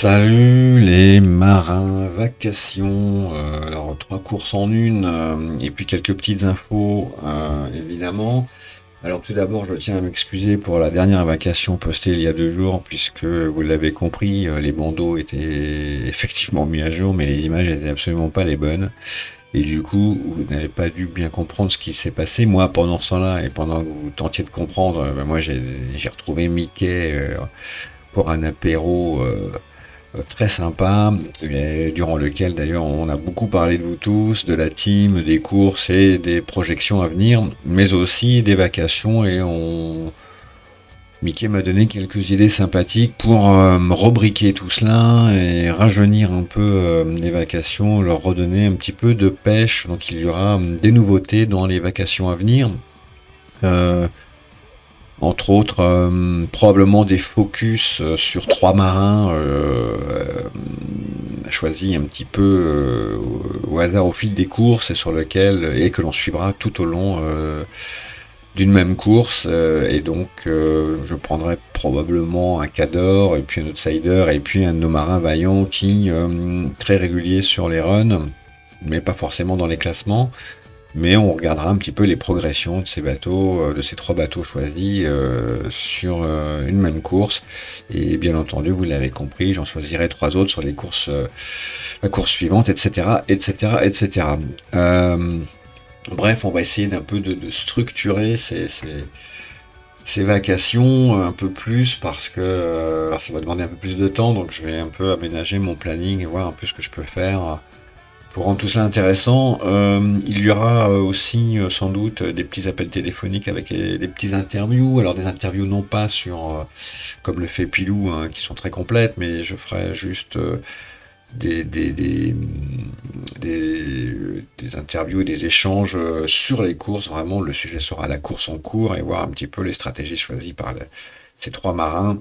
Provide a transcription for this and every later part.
Salut les marins, vacations, alors 3 courses en une, et puis quelques petites infos, évidemment. Alors tout d'abord, je tiens à m'excuser pour la dernière vacation postée il y a 2 jours, puisque vous l'avez compris, les bandeaux étaient effectivement mis à jour, mais les images n'étaient absolument pas les bonnes. Et du coup, vous n'avez pas dû bien comprendre ce qui s'est passé. Moi, pendant ce temps-là, et pendant que vous tentiez de comprendre, moi j'ai retrouvé Mickey pour un apéro. Très sympa, et durant lequel d'ailleurs on a beaucoup parlé de vous tous, de la team, des courses et des projections à venir, mais aussi des vacations Mickey m'a donné quelques idées sympathiques pour rebriquer tout cela et rajeunir un peu les vacations, leur redonner un petit peu de pêche. Donc il y aura des nouveautés dans les vacations à venir. Euh, Entre autres, probablement des focus sur 3 marins choisis un petit peu au hasard au fil des courses et que l'on suivra tout au long d'une même course. Et donc, je prendrai probablement un Cador et puis un Outsider et puis un de nos marins vaillants qui très régulier sur les runs, mais pas forcément dans les classements. Mais on regardera un petit peu les progressions de ces bateaux, de ces 3 bateaux choisis sur une même course. Et bien entendu, vous l'avez compris, j'en choisirai 3 autres sur les courses, la course suivante, etc., etc., etc. Bref, on va essayer d'un peu de structurer ces vacations un peu plus parce que ça va demander un peu plus de temps, donc je vais un peu aménager mon planning et voir un peu ce que je peux faire pour rendre tout ça intéressant. Il y aura aussi sans doute des petits appels téléphoniques avec des petits interviews. Alors des interviews non pas sur, comme le fait Pilou, hein, qui sont très complètes, mais je ferai juste des, des, des, des interviews et des échanges sur les courses. Vraiment, le sujet sera la course en cours et voir un petit peu les stratégies choisies par ces 3 marins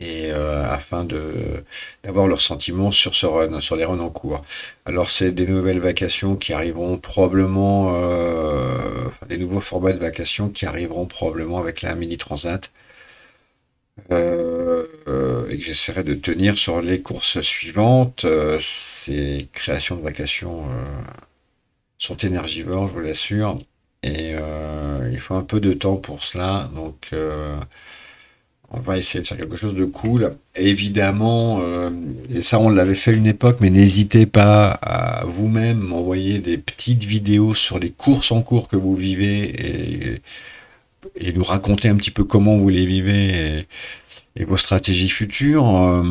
et afin d'avoir leurs sentiments sur ce run, sur les runs en cours. Alors c'est des nouvelles vacations qui arriveront probablement, des nouveaux formats de vacations qui arriveront probablement avec la mini transat, et que j'essaierai de tenir sur les courses suivantes. Ces créations de vacations sont énergivores, je vous l'assure, et il faut un peu de temps pour cela, donc on va essayer de faire quelque chose de cool. Et évidemment, et ça on l'avait fait une époque, mais n'hésitez pas à vous-même m'envoyer des petites vidéos sur les courses en cours que vous vivez et nous raconter un petit peu comment vous les vivez et vos stratégies futures,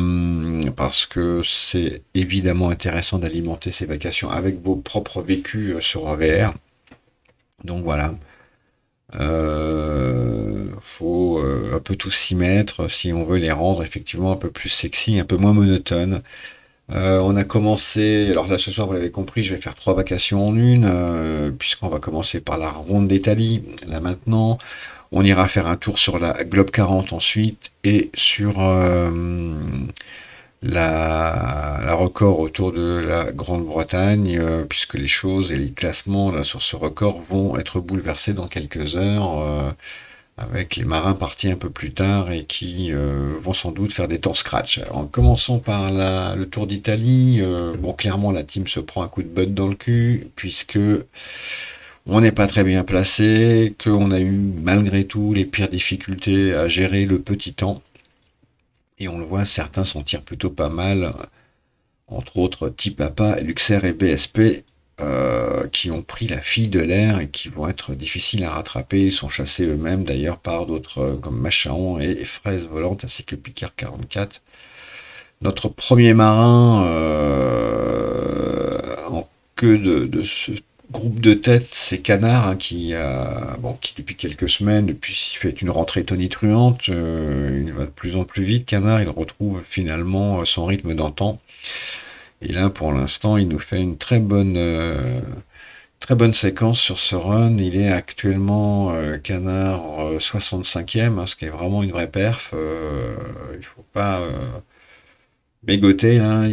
parce que c'est évidemment intéressant d'alimenter ces vacations avec vos propres vécus sur VR. Donc voilà. Faut un peu tous s'y mettre si on veut les rendre effectivement un peu plus sexy, un peu moins monotones. On a commencé, alors là ce soir vous l'avez compris, je vais faire 3 vacations en une, puisqu'on va commencer par la ronde d'Italie, là maintenant. On ira faire un tour sur la Globe 40 ensuite et sur la record autour de la Grande-Bretagne, puisque les choses et les classements là, sur ce record vont être bouleversés dans quelques heures, avec les marins partis un peu plus tard et qui vont sans doute faire des temps scratch. Alors, en commençant par le Tour d'Italie, bon clairement la team se prend un coup de botte dans le cul, puisque on n'est pas très bien placé, qu'on a eu malgré tout les pires difficultés à gérer le petit temps. Et on le voit, certains s'en tirent plutôt pas mal, entre autres Tipapa, Luxair et BSP, qui ont pris la fille de l'air et qui vont être difficiles à rattraper. Ils sont chassés eux-mêmes d'ailleurs par d'autres comme Machaon et Fraise Volante ainsi que Picard 44. Notre premier marin en queue de ce groupe de tête, c'est Canard, hein, qui depuis quelques semaines, depuis il fait une rentrée tonitruante, il va de plus en plus vite. Canard, il retrouve finalement son rythme d'antan. Et là, pour l'instant, il nous fait une très bonne séquence sur ce run. Il est actuellement Canard 65e, hein, ce qui est vraiment une vraie perf. Il faut pas mégoter, hein.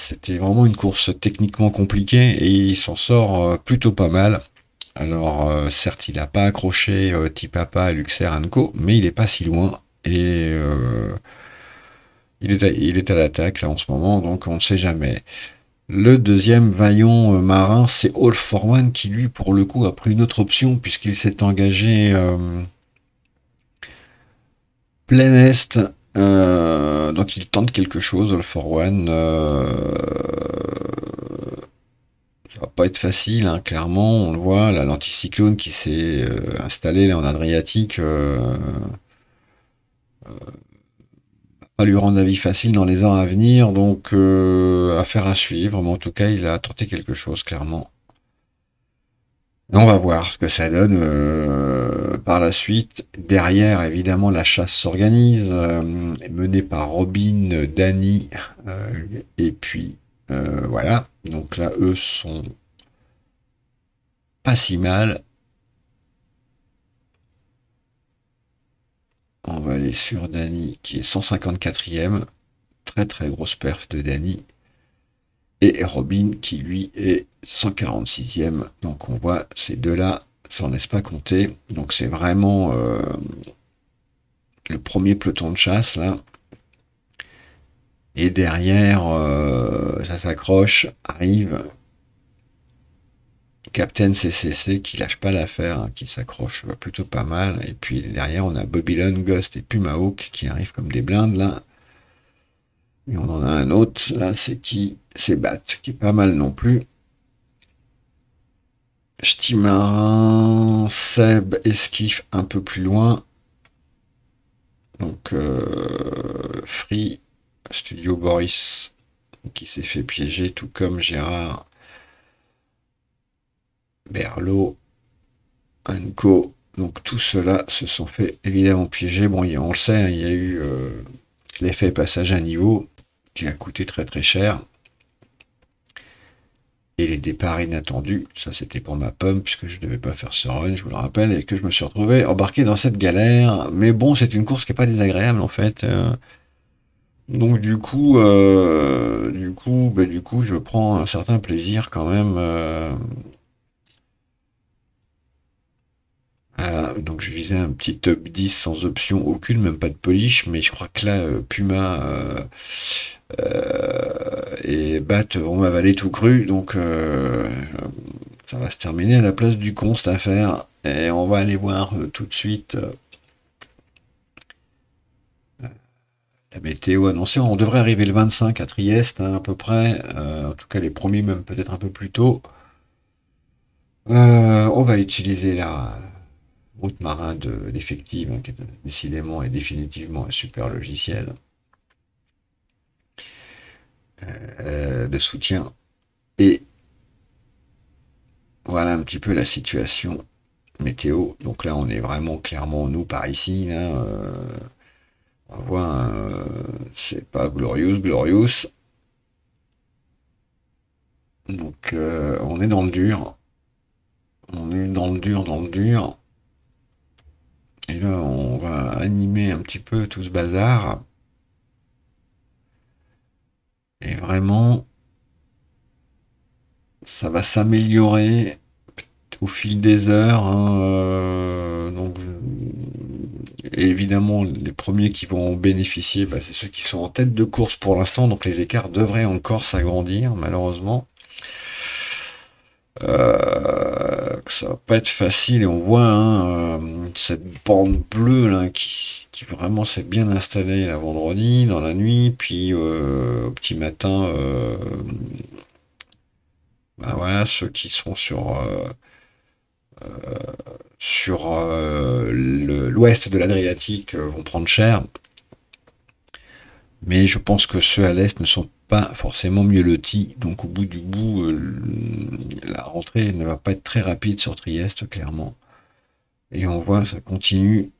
C'était vraiment une course techniquement compliquée et il s'en sort plutôt pas mal. Alors, certes, il n'a pas accroché Tipapa, Luxair Co, mais il est pas si loin. Et il est à l'attaque là en ce moment, donc on ne sait jamais. Le deuxième vaillant marin, c'est All for One qui lui, pour le coup, a pris une autre option puisqu'il s'est engagé plein est. Donc il tente quelque chose, All for One. Ça va pas être facile, hein, clairement. On le voit, là, l'anticyclone qui s'est installé là en Adriatique. Pas lui rendre la vie facile dans les heures à venir, donc affaire à suivre, mais en tout cas il a tenté quelque chose clairement. On va voir ce que ça donne par la suite. Derrière, évidemment, la chasse s'organise, menée par Robin, Danny, et puis voilà. Donc là, eux sont pas si mal. On va aller sur Danny qui est 154e. Très très grosse perf de Danny. Et Robin qui lui est 146e. Donc on voit ces deux-là s'en laissent pas compter. Donc c'est vraiment le premier peloton de chasse là. Et derrière, ça s'accroche, arrive Captain CCC qui lâche pas l'affaire, hein, qui s'accroche plutôt pas mal. Et puis derrière, on a Babylon, Ghost et Pumahawk qui arrivent comme des blindes là. Et on en a un autre, là, c'est qui? C'est Bat, qui est pas mal non plus. Ch'ti-Marin, Seb, esquive un peu plus loin. Donc, Free, Studio Boris, qui s'est fait piéger, tout comme Gérard, Berlot, Anko. Donc, tout cela se sont fait évidemment piéger. Bon, on le sait, hein, il y a eu l'effet passage à niveau qui a coûté très très cher. Et les départs inattendus, ça c'était pour ma pomme, puisque je ne devais pas faire ce run, je vous le rappelle, et que je me suis retrouvé embarqué dans cette galère. Mais bon, c'est une course qui n'est pas désagréable en fait. Donc du coup, je prends un certain plaisir quand même. Donc je visais un petit top 10 sans option aucune, même pas de polish, mais je crois que là, Puma et Bat vont m'avaler tout cru, donc ça va se terminer à la place du con cette affaire. Et on va aller voir tout de suite la météo annoncée. On devrait arriver le 25 à Trieste, hein, à peu près. En tout cas, les premiers, même peut-être un peu plus tôt. On va utiliser la route marin de l'effective, hein, qui est décidément et définitivement un super logiciel de soutien. Et voilà un petit peu la situation météo. Donc là, on est vraiment clairement, nous, par ici, là, on voit, c'est pas glorious. Donc, on est dans le dur. On est dans le dur. Et là, on va animer un petit peu tout ce bazar. Et vraiment, ça va s'améliorer au fil des heures, hein, donc, et évidemment, les premiers qui vont en bénéficier, bah, c'est ceux qui sont en tête de course pour l'instant. Donc les écarts devraient encore s'agrandir, malheureusement. Ça va pas être facile. Et on voit, hein, cette bande bleue là, qui vraiment s'est bien installée la vendredi, dans la nuit. Puis au petit matin, bah, voilà, ceux qui sont sur l'ouest de l'Adriatique vont prendre cher. Mais je pense que ceux à l'est ne sont pas forcément mieux lotis. Donc au bout du bout, la rentrée ne va pas être très rapide sur Trieste, clairement. Et on voit, ça continue.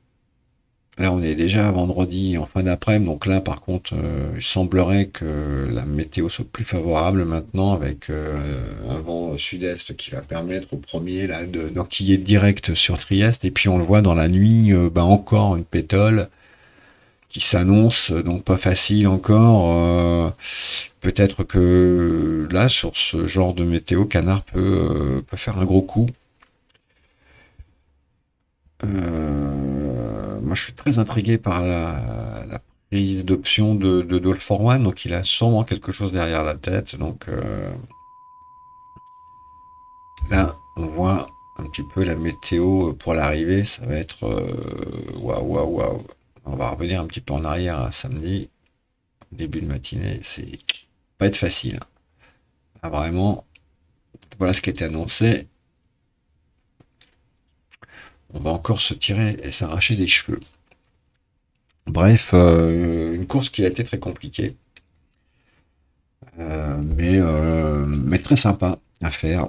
Là, on est déjà vendredi en fin d'après-midi. Donc là, par contre, il semblerait que la météo soit plus favorable maintenant, avec un vent sud-est qui va permettre au premier là d'enquiller direct sur Trieste. Et puis on le voit dans la nuit, bah, encore une pétole qui s'annonce, donc pas facile encore. Peut-être que là, sur ce genre de météo, Canard peut faire un gros coup. Moi, je suis très intrigué par la prise d'option de All for One, donc il a sûrement quelque chose derrière la tête. Donc là, on voit un petit peu la météo pour l'arrivée. Ça va être waouh, waouh, waouh. On va revenir un petit peu en arrière à samedi, début de matinée. C'est pas être facile. Là, vraiment, voilà ce qui était annoncé. On va encore se tirer et s'arracher des cheveux. Bref, une course qui a été très compliquée, mais très sympa à faire.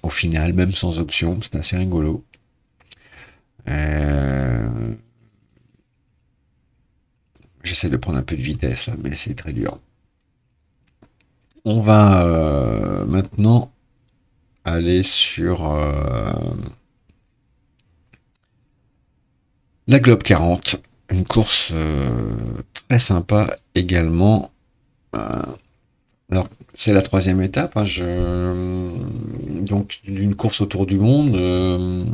Au final, même sans option, c'est assez rigolo. Euh, J'essaie de prendre un peu de vitesse, là, mais c'est très dur. On va maintenant aller sur la Globe 40, une course très sympa également. Euh, alors, c'est la troisième étape, hein, donc d'une course autour du monde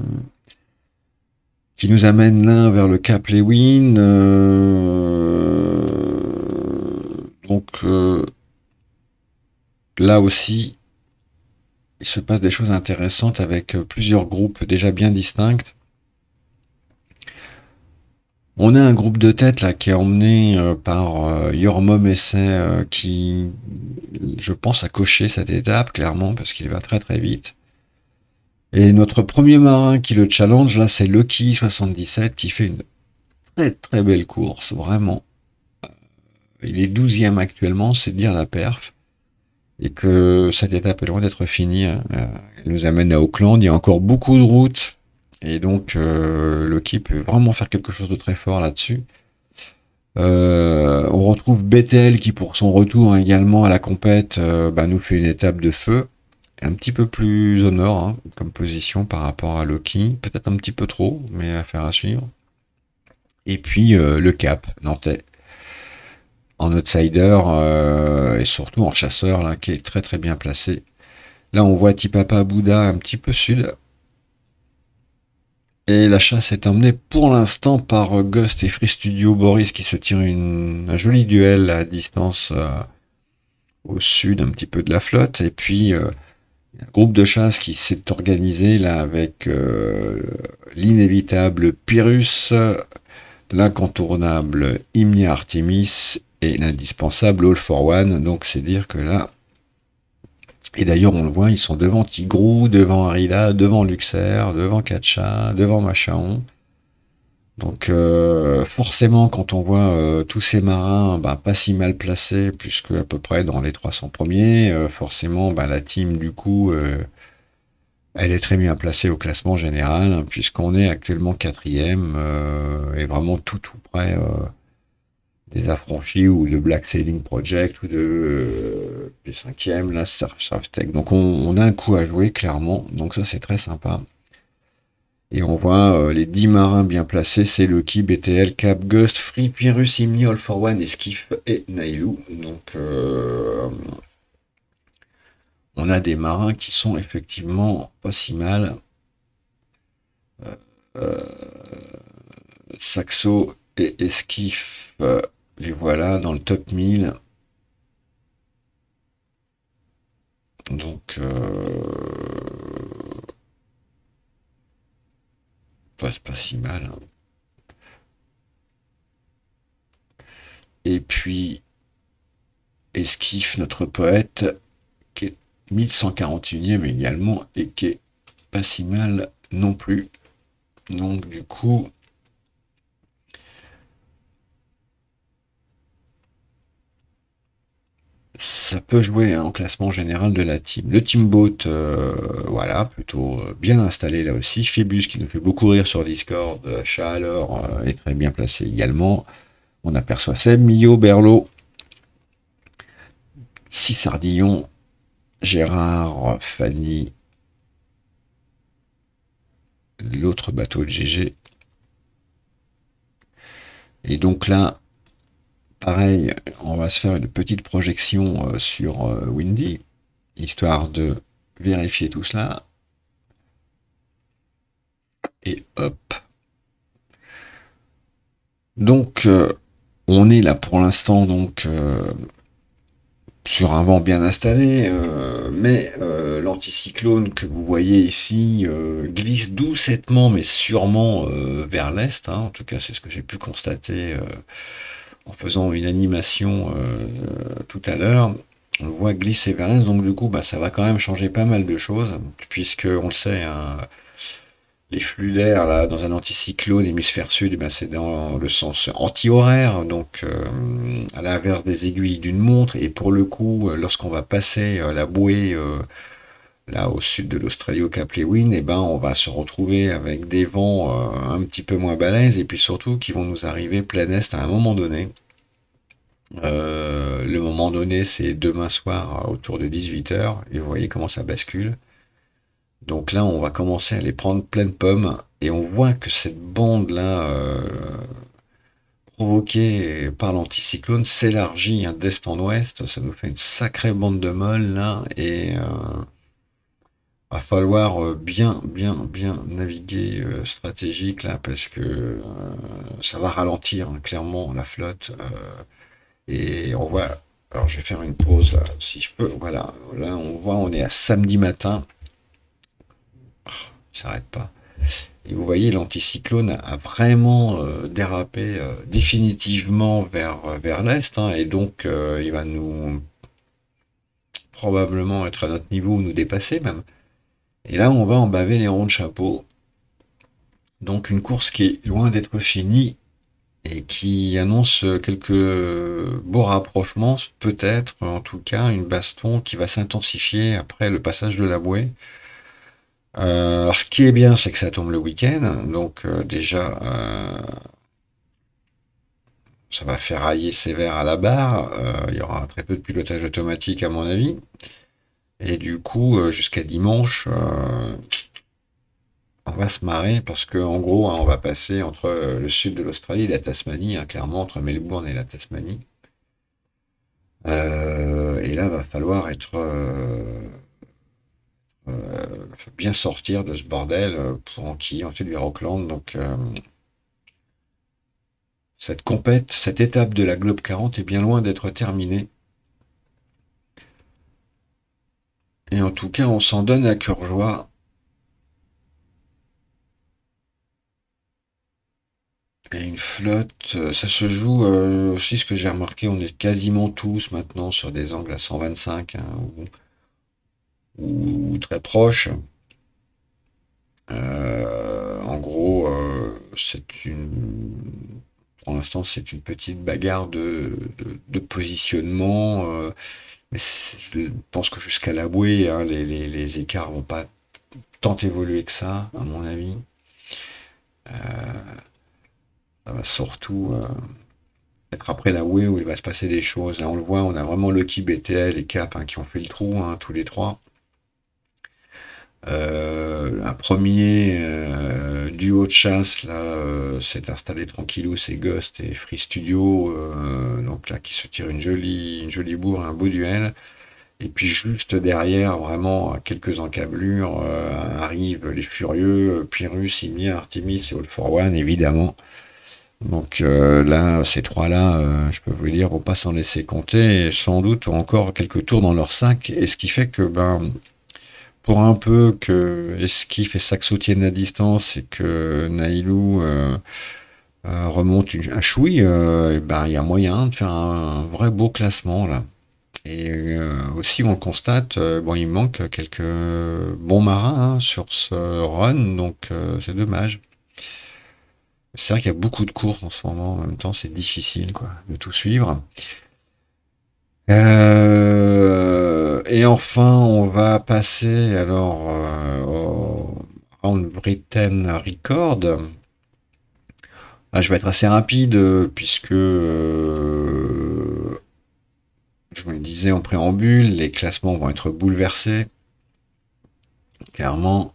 qui nous amène là vers le Cap Lewin. Donc là aussi, il se passe des choses intéressantes avec plusieurs groupes déjà bien distincts. On a un groupe de tête là qui est emmené par Yormom Essay qui, je pense, a coché cette étape clairement parce qu'il va très très vite. Et notre premier marin qui le challenge là, c'est Lucky 77 qui fait une très très belle course, vraiment. Il est 12e actuellement, c'est dire la perf. Et que cette étape est loin d'être finie. Elle nous amène à Auckland, il y a encore beaucoup de routes. Et donc Lucky peut vraiment faire quelque chose de très fort là-dessus. On retrouve BTL qui pour son retour également à la compète nous fait une étape de feu. Un petit peu plus au nord comme position par rapport à Loki. Peut-être un petit peu trop, mais affaire à suivre. Et puis le Cap, Nantais. En outsider et surtout en chasseur là, qui est très très bien placé. Là on voit Tipapa Bouddha un petit peu sud. Et la chasse est emmenée pour l'instant par Ghost et Free Studio Boris qui se tirent un joli duel à distance au sud un petit peu de la flotte. Et puis un groupe de chasse qui s'est organisé là avec l'inévitable Pyrrhus, l'incontournable Imnia Artemis et l'indispensable All for One. Donc c'est dire que là, et d'ailleurs on le voit, ils sont devant Tigrou, devant Arida, devant Luxer, devant Katcha, devant Machaon. Donc forcément quand on voit tous ces marins pas si mal placés, puisque à peu près dans les 300 premiers, forcément la team du coup elle est très bien placée au classement général, puisqu'on est actuellement quatrième et vraiment tout près des affranchis ou de Black Sailing Project ou des cinquièmes, là, Surftech. Donc on a un coup à jouer clairement, donc ça c'est très sympa. Et on voit les 10 marins bien placés, c'est Lucky, BTL, Cap, Ghost, Free, Pyrrhus, Imni, All for One, Esquif et Nailou. Donc on a des marins qui sont effectivement pas si mal. Saxo et Esquif, les voilà dans le top 1000. Donc c'est pas si mal. Et puis Esquif, notre poète, qui est 1141e également et qui est pas si mal non plus. Donc du coup, ça peut jouer en classement général de la team. Le team boat, voilà, plutôt bien installé là aussi. Phébus qui nous fait beaucoup rire sur Discord. Chaleur est très bien placé également. On aperçoit Seb, Millot, Berlot, Sardillon, Gérard, Fanny, l'autre bateau de GG. Et donc là, pareil, on va se faire une petite projection sur Windy, histoire de vérifier tout cela. Et hop. Donc, On est là pour l'instant donc sur un vent bien installé, mais l'anticyclone que vous voyez ici glisse doucettement mais sûrement vers l'est, hein. En tout cas c'est ce que j'ai pu constater en faisant une animation tout à l'heure. On le voit glisser vers l'est, donc du coup bah, ça va quand même changer pas mal de choses, puisque on le sait, hein, les flux d'air là dans un anticyclone hémisphère sud, eh ben, c'est dans le sens anti-horaire, donc à l'inverse des aiguilles d'une montre. Et pour le coup, lorsqu'on va passer la bouée là au sud de l'Australie au Cap Lewin, eh ben on va se retrouver avec des vents un petit peu moins balèzes et puis surtout qui vont nous arriver plein est à un moment donné. Le moment donné, c'est demain soir autour de 18 h et vous voyez comment ça bascule. Donc là, on va commencer à les prendre pleine pomme et on voit que cette bande-là, provoquée par l'anticyclone, s'élargit hein, d'est en ouest. Ça nous fait une sacrée bande de molle là et va falloir bien naviguer stratégique là parce que ça va ralentir hein, clairement la flotte et on voit. Alors je vais faire une pause là, si je peux. Voilà, là on voit, on est à samedi matin. Il s'arrête pas. Et vous voyez, l'anticyclone a vraiment dérapé définitivement vers l'est, hein, et donc il va nous probablement être à notre niveau ou nous dépasser même. Et là, on va en baver les ronds de chapeau. Donc une course qui est loin d'être finie et qui annonce quelques beaux rapprochements, peut-être en tout cas une baston qui va s'intensifier après le passage de la bouée. Alors, ce qui est bien, c'est que ça tombe le week-end, donc déjà, ça va faire railler sévère à la barre. Il y aura très peu de pilotage automatique à mon avis, et du coup, jusqu'à dimanche, on va se marrer parce que en gros, hein, on va passer entre le sud de l'Australie et la Tasmanie, hein, clairement entre Melbourne et la Tasmanie. Et là, va falloir être bien sortir de ce bordel pour enquiller ensuite vers Auckland. Donc cette compète, cette étape de la Globe 40 est bien loin d'être terminée. Et en tout cas, on s'en donne à cœur joie. Et une flotte, ça se joue aussi, ce que j'ai remarqué, on est quasiment tous maintenant sur des angles à 125 hein, ou très proches. En gros, pour l'instant, c'est une petite bagarre de positionnement. Mais je pense que jusqu'à la bouée, hein, les écarts vont pas tant évoluer que ça, à mon avis. Ça va surtout être après la bouée où il va se passer des choses. Là, on le voit, on a vraiment Lucky, BTL et Cap hein, qui ont fait le trou, hein, tous les trois. Un premier duo de chasse là s'est installé tranquillou, c'est Ghost et Free Studio, donc là qui se tire une jolie bourre, un beau duel. Et puis juste derrière, vraiment à quelques encablures, arrivent les Furieux, Pyrrhus, Ymir, Artemis et All for One évidemment. Donc là, ces trois-là, je peux vous dire, vont pas s'en laisser compter, et sans doute ont encore quelques tours dans leur sac, et ce qui fait que ben pour un peu que Esquif et Saxo tiennent la distance et que Nailou remonte un chouille, et ben il y a moyen de faire un vrai beau classement là. Et aussi on le constate, bon il manque quelques bons marins hein, sur ce run, donc c'est dommage. C'est vrai qu'il y a beaucoup de courses en ce moment, en même temps c'est difficile quoi de tout suivre. Et enfin, on va passer alors au Round Britain Record. Là, je vais être assez rapide puisque je vous le disais en préambule, les classements vont être bouleversés. Clairement,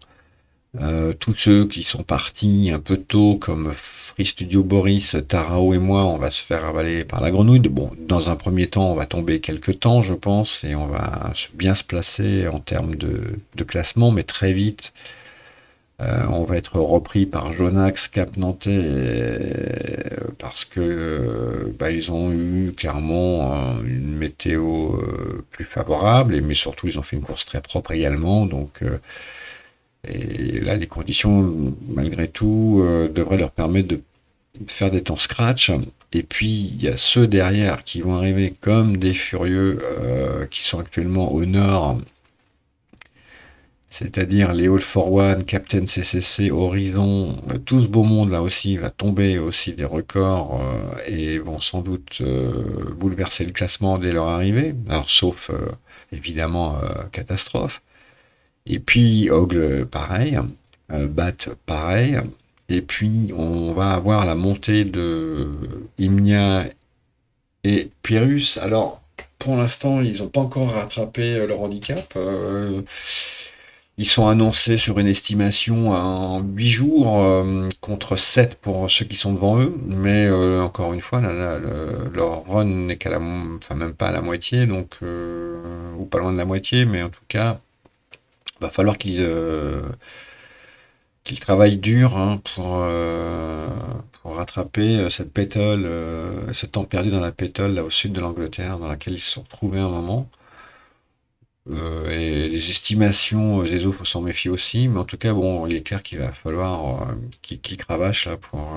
tous ceux qui sont partis un peu tôt, comme Free Studio Boris, Tarao et moi, on va se faire avaler par la grenouille. Bon, dans un premier temps, on va tomber quelques temps, je pense, et on va bien se placer en termes de classement, mais très vite, On va être repris par Jonax, Cap Nantais, parce que ils ont eu clairement une météo plus favorable, mais surtout ils ont fait une course très propre également. Donc, et là, les conditions, malgré tout, devraient leur permettre de faire des temps scratch. Et puis il y a ceux derrière qui vont arriver comme des furieux, qui sont actuellement au nord, c'est-à-dire les All for One, Captain CCC, Horizon, tout ce beau monde là aussi va tomber aussi des records, et vont sans doute bouleverser le classement dès leur arrivée. Alors sauf évidemment catastrophe. Et puis Ogle pareil, Bat pareil. Et puis on va avoir la montée de Imnia et Pyrrhus. Alors pour l'instant ils n'ont pas encore rattrapé leur handicap. Ils sont annoncés sur une estimation en 8 jours, contre 7 pour ceux qui sont devant eux. Mais encore une fois, leur run n'est qu'à la, enfin même pas à la moitié, donc ou pas loin de la moitié, mais en tout cas, va falloir qu'ils travaillent dur, hein, pour rattraper cette pétole, ce temps perdu dans la pétole là au sud de l'Angleterre, dans laquelle ils se sont retrouvés un moment. Et les estimations, Zezo, faut s'en méfier aussi, mais en tout cas, bon, il est clair qu'il va falloir qu'il cravache là pour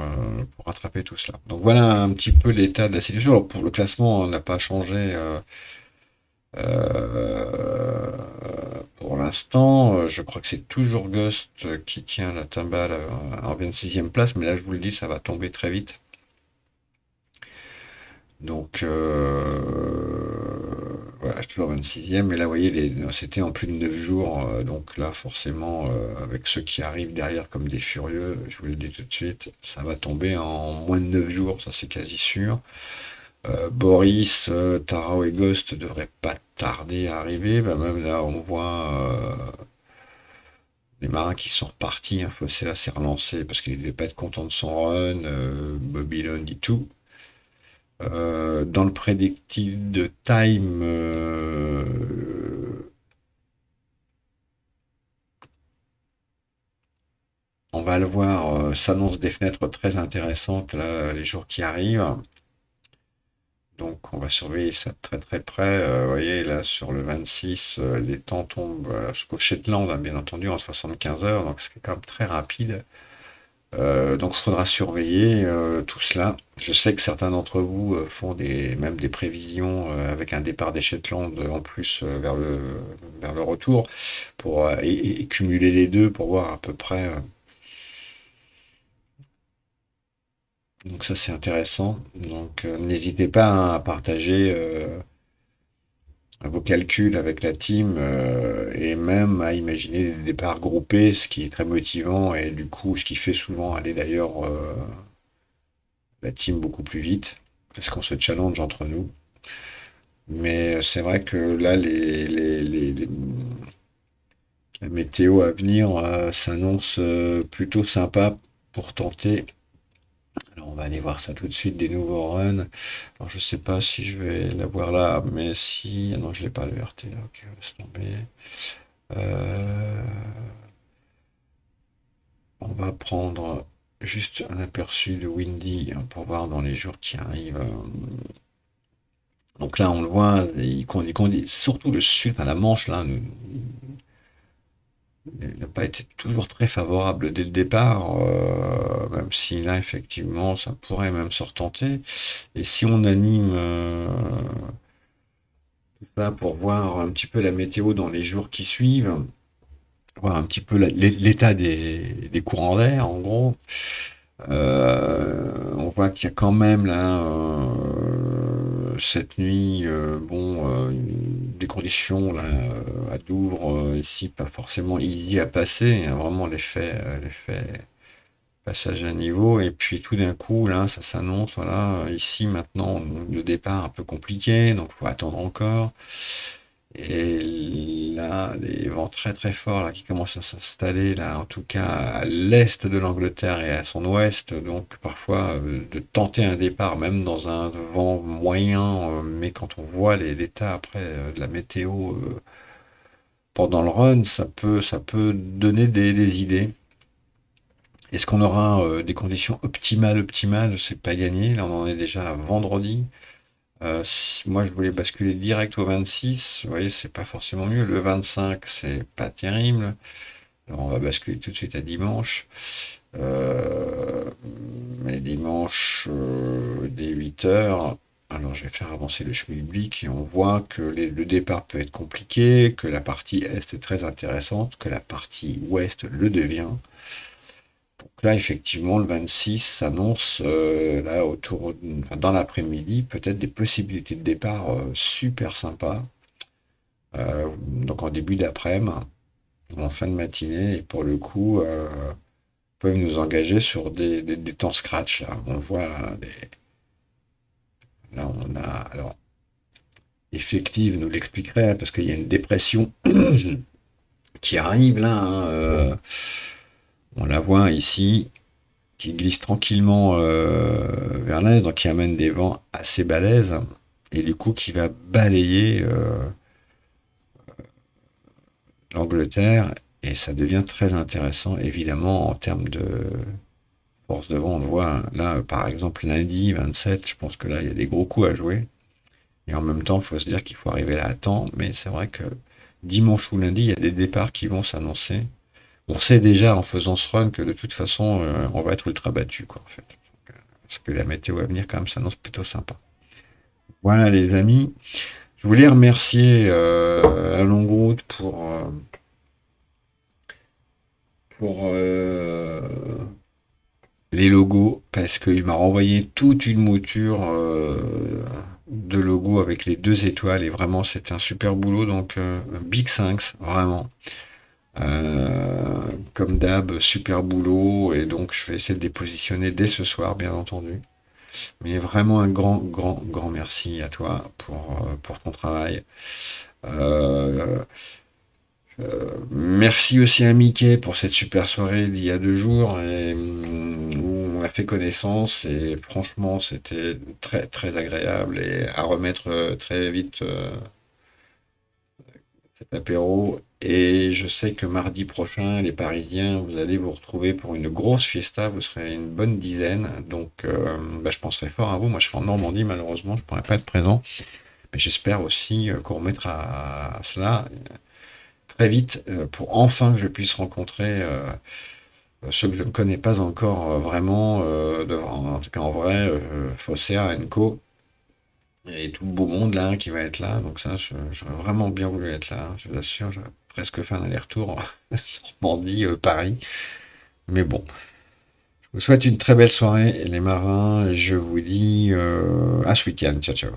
rattraper tout cela. Donc voilà un petit peu l'état de la situation. Alors, pour le classement, on n'a pas changé euh, pour l'instant. Je crois que c'est toujours Ghost qui tient la timbale en 26e place, mais là, je vous le dis, ça va tomber très vite. Donc voilà, toujours 26e, mais là vous voyez, c'était en plus de 9 jours, donc là forcément, avec ceux qui arrivent derrière comme des furieux, je vous le dis tout de suite, ça va tomber en moins de 9 jours, ça c'est quasi sûr. Boris, Tarao et Ghost devraient pas tarder à arriver, même là on voit les marins qui sont repartis, hein, Fossé là s'est relancé parce qu'il devait pas être content de son run, Babylon dit tout. Dans le predictive de time, on va le voir, s'annonce des fenêtres très intéressantes là, les jours qui arrivent. Donc on va surveiller ça de très très près. Vous voyez là sur le 26, les temps tombent jusqu'au Shetland, hein, bien entendu, en 75 heures, donc c'est quand même très rapide. Donc il faudra surveiller tout cela. Je sais que certains d'entre vous font même des prévisions avec un départ des Shetland en plus vers le retour pour et cumuler les deux pour voir à peu près. Donc ça c'est intéressant. Donc n'hésitez pas à partager vos calculs avec la team, et même à imaginer des départs groupés, ce qui est très motivant et du coup ce qui fait souvent aller d'ailleurs la team beaucoup plus vite, parce qu'on se challenge entre nous. Mais c'est vrai que là, la météo à venir s'annonce plutôt sympa pour tenter. Alors on va aller voir ça tout de suite, des nouveaux runs. Alors je sais pas si je vais l'avoir là, mais si... Ah non, je l'ai pas le RT là, ok, laisse tomber. On va prendre juste un aperçu de Windy, hein, pour voir dans les jours qui arrivent. Donc là, on le voit, surtout le sud, enfin la Manche, là, n'a pas été toujours très favorable dès le départ, même si là, effectivement, ça pourrait même se retenter. Et si on anime tout ça pour voir un petit peu la météo dans les jours qui suivent, voir un petit peu l'état des courants d'air, en gros. On voit qu'il y a quand même là, cette nuit, des conditions là, à Douvres, ici pas forcément easy à passer, hein, vraiment l'effet passage à niveau, et puis tout d'un coup là ça s'annonce, voilà, ici maintenant le départ un peu compliqué, donc faut attendre encore. Et là, les vents très très forts là, qui commencent à s'installer, là, en tout cas à l'est de l'Angleterre et à son ouest, donc parfois de tenter un départ, même dans un vent moyen, mais quand on voit l'état après de la météo pendant le run, ça peut donner des idées. Est-ce qu'on aura des conditions optimales? C'est pas gagné. Là, on en est déjà à vendredi. Si moi, je voulais basculer direct au 26. Vous voyez, c'est pas forcément mieux. Le 25, c'est pas terrible. Alors, on va basculer tout de suite à dimanche. Euh, mais dimanche, dès 8 heures. Alors, je vais faire avancer le schmilblick et on voit que le départ peut être compliqué, que la partie est très intéressante, que la partie ouest le devient. Donc là, effectivement, le 26 s'annonce là enfin, dans l'après-midi, peut-être des possibilités de départ super sympas. Donc en début d'après-midi, en fin de matinée, et pour le coup, peuvent nous engager sur des temps scratch. Là, on voit là, on a alors effective nous l'expliquerait hein, parce qu'il y a une dépression qui arrive là. Hein, on la voit ici qui glisse tranquillement vers l'est, donc qui amène des vents assez balèzes, et du coup qui va balayer l'Angleterre, et ça devient très intéressant, évidemment, en termes de force de vent. On le voit hein, là, par exemple, lundi 27, je pense que là, il y a des gros coups à jouer, et en même temps, il faut se dire qu'il faut arriver là à temps, mais c'est vrai que dimanche ou lundi, il y a des départs qui vont s'annoncer. On sait déjà en faisant ce run que de toute façon, on va être ultra battu, quoi, en fait. Parce que la météo à venir, quand même, s'annonce plutôt sympa. Voilà, les amis. Je voulais remercier la longue route pour les logos, parce qu'il m'a renvoyé toute une mouture de logos avec les 2 étoiles, et vraiment, c'était un super boulot. Donc, big thanks, vraiment. Comme d'hab, super boulot, et donc je vais essayer de les positionner dès ce soir, bien entendu. Mais vraiment un grand merci à toi pour ton travail. Euh, Merci aussi à Mickey pour cette super soirée d'il y a 2 jours où on a fait connaissance, et franchement c'était très agréable, et à remettre très vite cet apéro. Et je sais que mardi prochain, les Parisiens, vous allez vous retrouver pour une grosse fiesta. Vous serez une bonne dizaine. Donc, je penserai fort à vous. Moi, je serai en Normandie, malheureusement, je ne pourrai pas être présent. Mais j'espère aussi qu'on remettra à cela très vite pour enfin que je puisse rencontrer ceux que je ne connais pas encore vraiment, en tout cas en vrai, Fosser, Enco et tout le beau monde là qui va être là. Donc ça, j'aurais vraiment bien voulu être là. Je vous assure, j'aurais presque fait un aller-retour Normandie, Paris. Mais bon, je vous souhaite une très belle soirée, les marins. Et je vous dis à ce week-end. Ciao, ciao.